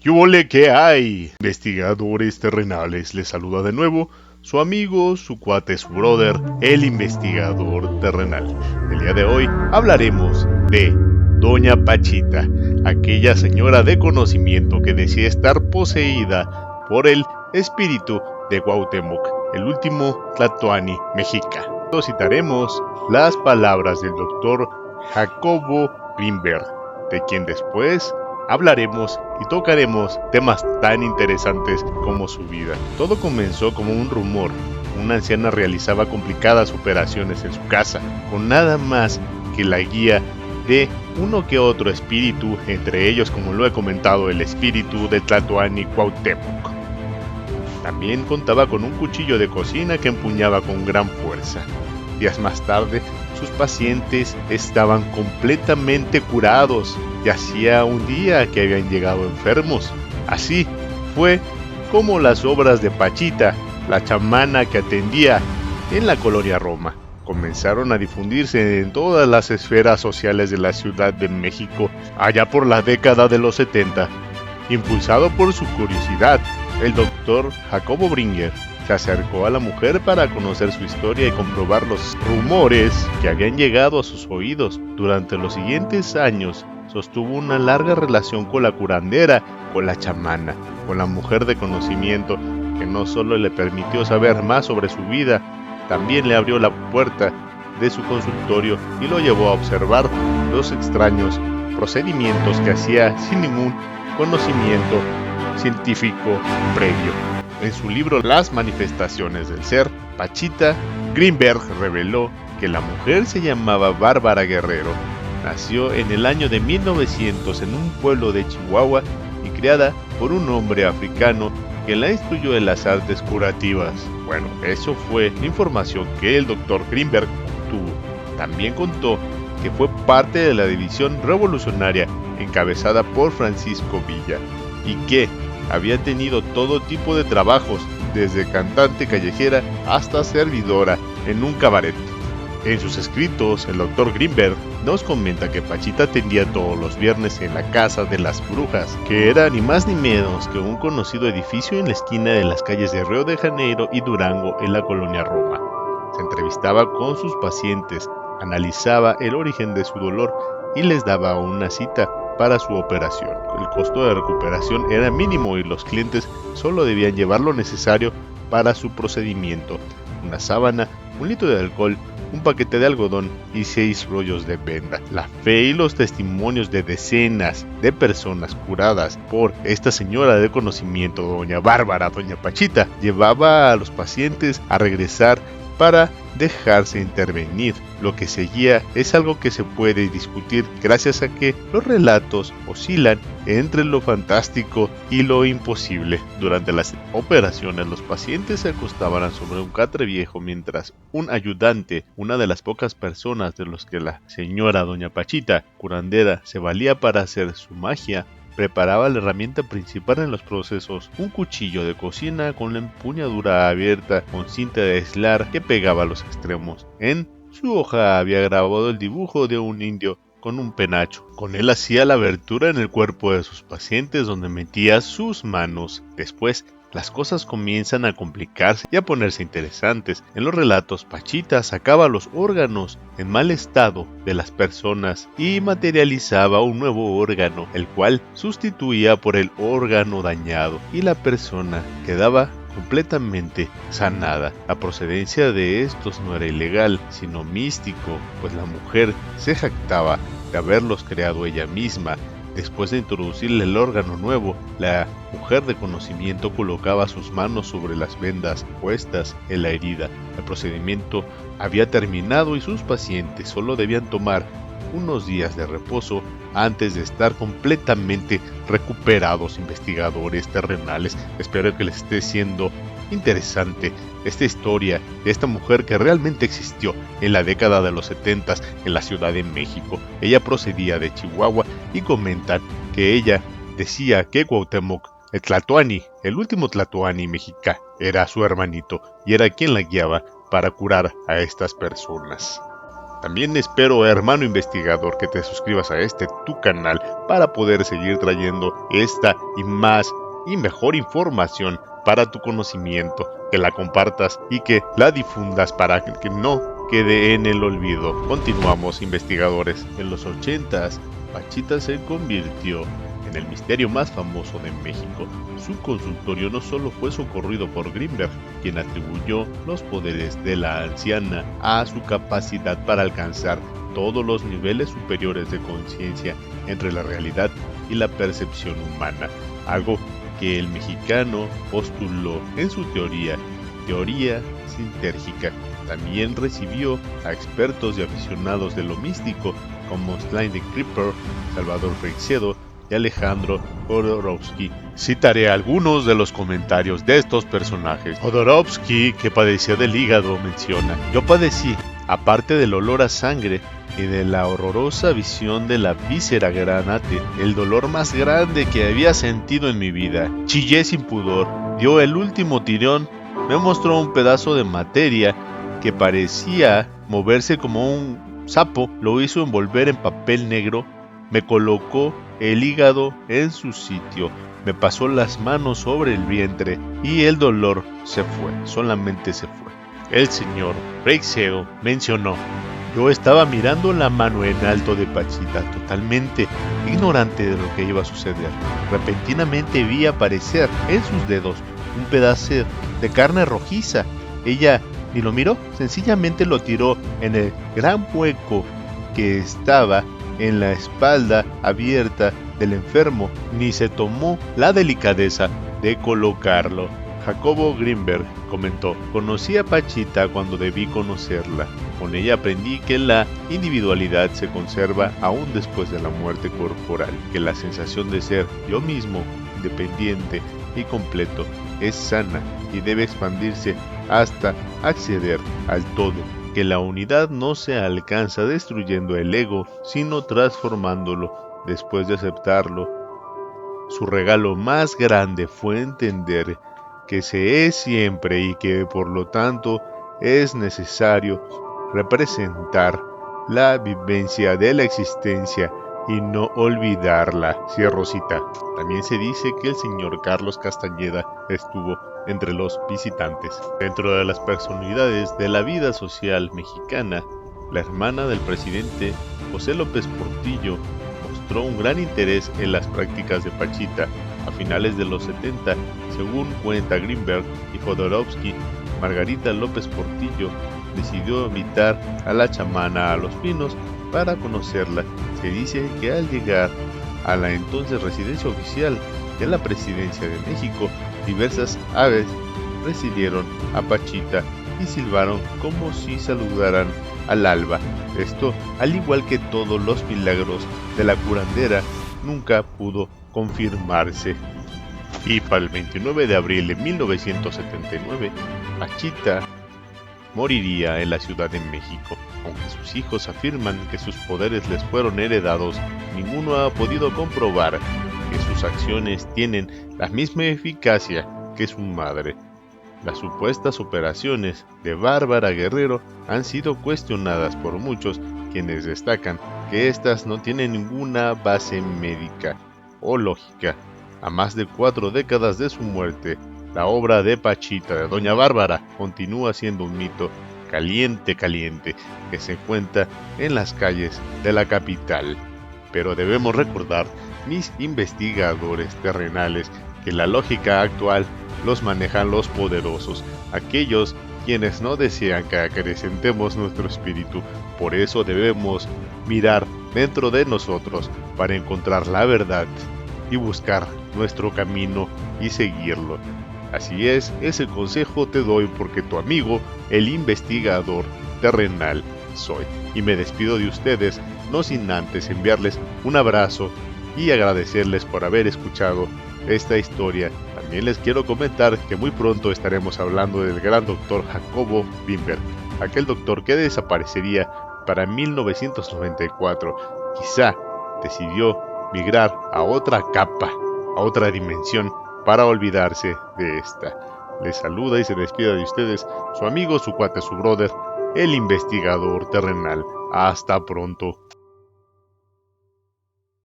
¿Qué ole que hay? Investigadores terrenales, les saluda de nuevo su amigo, su cuate, su brother, el investigador terrenal. El día de hoy hablaremos de Doña Pachita, aquella señora de conocimiento que decía estar poseída por el espíritu de Cuauhtémoc, el último Tlatoani mexica. Citaremos las palabras del doctor Jacobo Grinberg, de quien después hablaremos y tocaremos temas tan interesantes como su vida. Todo comenzó como un rumor. Una anciana realizaba complicadas operaciones en su casa, con nada más que la guía de uno que otro espíritu, entre ellos, como lo he comentado, el espíritu de Tlatoani Cuauhtémoc. También contaba con un cuchillo de cocina que empuñaba con gran fuerza. Días más tarde, sus pacientes estaban completamente curados y hacía un día que habían llegado enfermos. Así fue como las obras de Pachita, la chamana que atendía en la colonia Roma, comenzaron a difundirse en todas las esferas sociales de la Ciudad de México allá por la década de los 70. Impulsado por su curiosidad, el doctor Jacobo Grinberg se acercó a la mujer para conocer su historia y comprobar los rumores que habían llegado a sus oídos. Durante los siguientes años, sostuvo una larga relación con la curandera, con la chamana, con la mujer de conocimiento, que no solo le permitió saber más sobre su vida, también le abrió la puerta de su consultorio y lo llevó a observar los extraños procedimientos que hacía sin ningún conocimiento científico previo. En su libro Las manifestaciones del ser, Pachita Grinberg reveló que la mujer se llamaba Bárbara Guerrero. Nació en el año de 1900 en un pueblo de Chihuahua y criada por un hombre africano que la instruyó en las artes curativas. Bueno, eso fue la información que el Dr. Grinberg obtuvo. También contó que fue parte de la división revolucionaria encabezada por Francisco Villa y que había tenido todo tipo de trabajos, desde cantante callejera hasta servidora en un cabaret. En sus escritos, el Dr. Grinberg nos comenta que Pachita atendía todos los viernes en la Casa de las Brujas, que era ni más ni menos que un conocido edificio en la esquina de las calles de Río de Janeiro y Durango en la colonia Roma. Se entrevistaba con sus pacientes, analizaba el origen de su dolor y les daba una cita para su operación. El costo de recuperación era mínimo y los clientes solo debían llevar lo necesario para su procedimiento: una sábana, un litro de alcohol, un paquete de algodón y 6 rollos de venda. La fe y los testimonios de decenas de personas curadas por esta señora de conocimiento, doña Bárbara, doña Pachita, llevaba a los pacientes a regresar para dejarse intervenir. Lo que seguía es algo que se puede discutir gracias a que los relatos oscilan entre lo fantástico y lo imposible. Durante las operaciones, los pacientes se acostaban sobre un catre viejo mientras un ayudante, una de las pocas personas de los que la señora doña Pachita, curandera, se valía para hacer su magia, preparaba la herramienta principal en los procesos: un cuchillo de cocina con la empuñadura abierta con cinta de aislar que pegaba a los extremos. En su hoja había grabado el dibujo de un indio con un penacho. Con él hacía la abertura en el cuerpo de sus pacientes donde metía sus manos. Después, las cosas comienzan a complicarse y a ponerse interesantes. En los relatos, Pachita sacaba los órganos en mal estado de las personas y materializaba un nuevo órgano, el cual sustituía por el órgano dañado, y la persona quedaba completamente sanada. La procedencia de estos no era ilegal, sino místico, pues la mujer se jactaba de haberlos creado ella misma. Después de introducirle el órgano nuevo, la mujer de conocimiento colocaba sus manos sobre las vendas puestas en la herida. El procedimiento había terminado y sus pacientes solo debían tomar unos días de reposo antes de estar completamente recuperados. Investigadores terrenales, espero que les esté siendo interesante esta historia de esta mujer que realmente existió en la década de los 70 en la Ciudad de México. Ella procedía de Chihuahua y comentan que ella decía que Cuauhtémoc, el Tlatoani, el último Tlatoani mexica, era su hermanito y era quien la guiaba para curar a estas personas. También espero, hermano investigador, que te suscribas a tu canal para poder seguir trayendo esta y más y mejor información para tu conocimiento, que la compartas y que la difundas para que no quede en el olvido. Continuamos, investigadores. En los 80s, Pachita se convirtió en el misterio más famoso de México. Su consultorio no solo fue socorrido por Grimberg, quien atribuyó los poderes de la anciana a su capacidad para alcanzar todos los niveles superiores de conciencia entre la realidad y la percepción humana, algo que el mexicano postuló en su teoría sintérgica. También recibió a expertos y aficionados de lo místico como Sly the Creeper, Salvador Freixedo y Alejandro Jodorowsky. Citaré algunos de los comentarios de estos personajes. Jodorowsky, que padecía del hígado, menciona: "Yo padecí, aparte del olor a sangre y de la horrorosa visión de la víscera granate, el dolor más grande que había sentido en mi vida. Chillé sin pudor, dio el último tirón, me mostró un pedazo de materia que parecía moverse como un sapo, lo hizo envolver en papel negro, me colocó el hígado en su sitio, me pasó las manos sobre el vientre y el dolor se fue, solamente se fue". El señor Freixedo mencionó: "Yo estaba mirando la mano en alto de Pachita, totalmente ignorante de lo que iba a suceder. Repentinamente vi aparecer en sus dedos un pedazo de carne rojiza. Ella ni lo miró, sencillamente lo tiró en el gran hueco que estaba en la espalda abierta del enfermo, ni se tomó la delicadeza de colocarlo". Jacobo Grimberg comentó: "Conocí a Pachita cuando debí conocerla. Con ella aprendí que la individualidad se conserva aún después de la muerte corporal, que la sensación de ser yo mismo, independiente y completo, es sana y debe expandirse hasta acceder al todo, que la unidad no se alcanza destruyendo el ego, sino transformándolo después de aceptarlo. Su regalo más grande fue entender que se es siempre y que por lo tanto es necesario representar la vivencia de la existencia y no olvidarla". Cierro cita. También se dice que el señor Carlos Castañeda estuvo entre los visitantes. Dentro de las personalidades de la vida social mexicana, la hermana del presidente, José López Portillo, mostró un gran interés en las prácticas de Pachita. A finales de los 70, según cuenta Grimberg y Jodorowsky, Margarita López Portillo decidió invitar a la chamana a Los Pinos para conocerla. Se dice que al llegar a la entonces residencia oficial de la Presidencia de México, diversas aves recibieron a Pachita y silbaron como si saludaran al alba. Esto, al igual que todos los milagros de la curandera, nunca pudo confirmarse. Y para el 29 de abril de 1979, Pachita moriría en la Ciudad de México. Aunque sus hijos afirman que sus poderes les fueron heredados, ninguno ha podido comprobar que sus acciones tienen la misma eficacia que su madre. Las supuestas operaciones de Bárbara Guerrero han sido cuestionadas por muchos, quienes destacan que estas no tienen ninguna base médica o lógica. A más de 4 décadas de su muerte, la obra de Pachita de Doña Bárbara continúa siendo un mito caliente que se cuenta en las calles de la capital. Pero debemos recordar, mis investigadores terrenales, que la lógica actual los manejan los poderosos, aquellos quienes no desean que acrecentemos nuestro espíritu. Por eso debemos mirar dentro de nosotros para encontrar la verdad y buscar nuestro camino y seguirlo. Así es, ese consejo te doy porque tu amigo, el investigador terrenal, soy. Y me despido de ustedes, no sin antes enviarles un abrazo y agradecerles por haber escuchado esta historia. También les quiero comentar que muy pronto estaremos hablando del gran doctor Jacobo Grimberg, aquel doctor que desaparecería para 1994. Quizá decidió migrar a otra capa, a otra dimensión, para olvidarse de esta. Les saluda y se despide de ustedes su amigo, su cuate, su brother, el investigador terrenal. Hasta pronto.